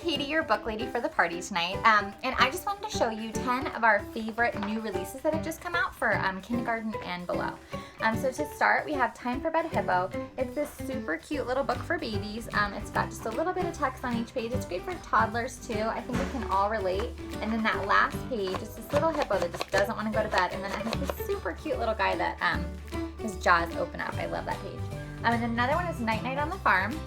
Katie, your book lady for the party tonight, and I just wanted to show you 10 of our favorite new releases that have just come out for kindergarten and below. So to start, we have Time for Bed Hippo. It's this super cute little book for babies. It's got just a little bit of text on each page. It's great for toddlers too. I think we can all relate. And then that last page is this little hippo that just doesn't want to go to bed, and then it has this super cute little guy that his jaws open up. I love that page. And then another one is Night Night on the Farm.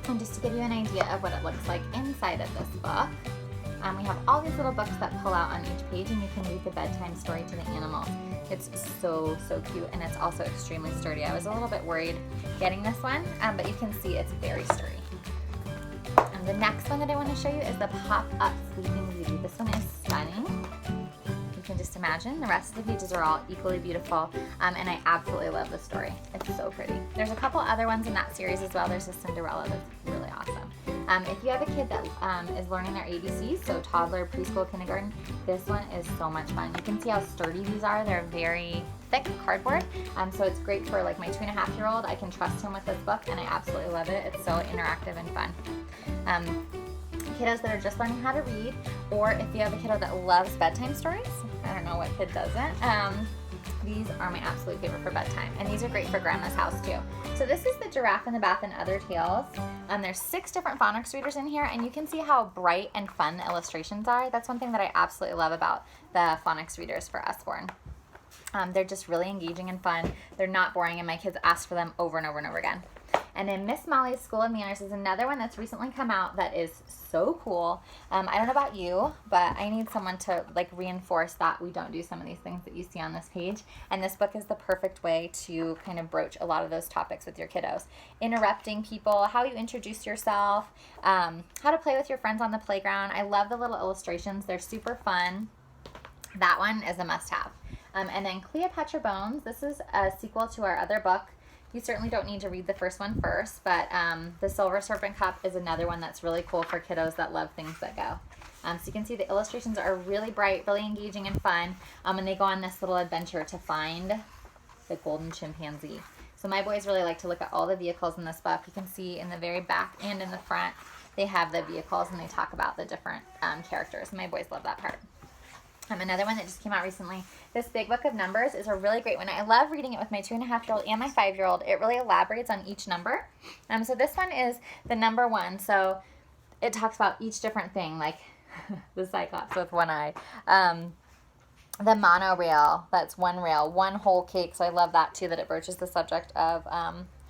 And just to give you an idea of what it looks like inside of this book, we have all these little books that pull out on each page, and you can read the bedtime story to the animals. It's so cute, and it's also extremely sturdy. I was a little bit worried getting this one, but you can see it's very sturdy. And the next one that I want to show you is the Pop-Up Sleeping Zoo. This one is stunning. You can just imagine the rest of the pages are all equally beautiful, and I absolutely love the story. It's so pretty. There's a couple other ones in that series as well. There's a Cinderella that's really awesome. If you have a kid that is learning their ABCs, so toddler, preschool, kindergarten, this one is so much fun. You can see how sturdy these are. They're very thick cardboard, so it's great for like my 2.5-year-old. I can trust him with this book, and I absolutely love it. It's so interactive and fun. Kiddos that are just learning how to read, or if you have a kiddo that loves bedtime stories, I don't know what kid doesn't, these are my absolute favorite for bedtime, and these are great for grandma's house too. So this is the Giraffe in the Bath and Other Tales. There's 6 different phonics readers in here, and you can see how bright and fun the illustrations are. That's one thing that I absolutely love about the phonics readers for Usborne. They're just really engaging and fun. They're not boring, and my kids ask for them over and over and over again. And then Miss Molly's School of Manners is another one that's recently come out that is so cool. I don't know about you, but I need someone to like reinforce that we don't do some of these things that you see on this page. And this book is the perfect way to kind of broach a lot of those topics with your kiddos. Interrupting people, how you introduce yourself, how to play with your friends on the playground. I love the little illustrations. They're super fun. That one is a must-have. And then Cleopatra Bones. This is a sequel to our other book. You certainly don't need to read the first one first, but the Silver Serpent Cup is another one that's really cool for kiddos that love things that go. So you can see the illustrations are really bright, really engaging and fun, and they go on this little adventure to find the golden chimpanzee. So my boys really like to look at all the vehicles in this book. You can see in the very back and in the front, they have the vehicles, and they talk about the different characters. My boys love that part. Another one that just came out recently, this Big Book of Numbers, is a really great one. I love reading it with my 2.5-year-old and my 5-year-old. It really elaborates on each number. So this one is the number 1. So it talks about each different thing, like the Cyclops with one eye. The monorail, that's one rail, one whole cake. So I love that too, that it broaches the subject of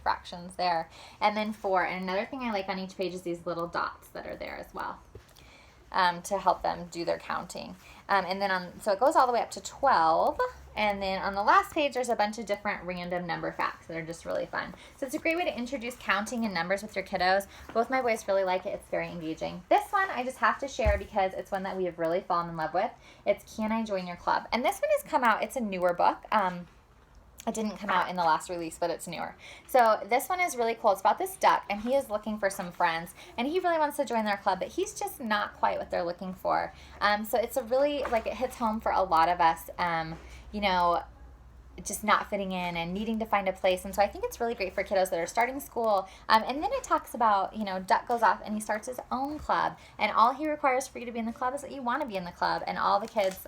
fractions there. And then 4. And another thing I like on each page is these little dots that are there as well. To help them do their counting. And then so it goes all the way up to 12. And then on the last page, there's a bunch of different random number facts that are just really fun. So it's a great way to introduce counting and numbers with your kiddos. Both my boys really like it. It's very engaging. This one I just have to share because it's one that we have really fallen in love with. It's Can I Join Your Club? And this one has come out. It's a newer book. It didn't come out in the last release, but it's newer. So this one is really cool. It's about this duck, and he is looking for some friends, and he really wants to join their club, but he's just not quite what they're looking for. So it's a really, like, it hits home for a lot of us, you know, just not fitting in and needing to find a place. And so I think it's really great for kiddos that are starting school. And then it talks about, you know, Duck goes off and he starts his own club, and all he requires for you to be in the club is that you want to be in the club, and all the kids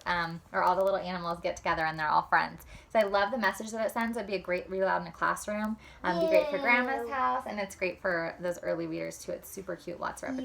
or all the little animals get together and they're all friends. So I love the message that it sends. It'd be a great read aloud in a classroom. It'd be great for grandma's house, and it's great for those early readers too. It's super cute, lots of repetition.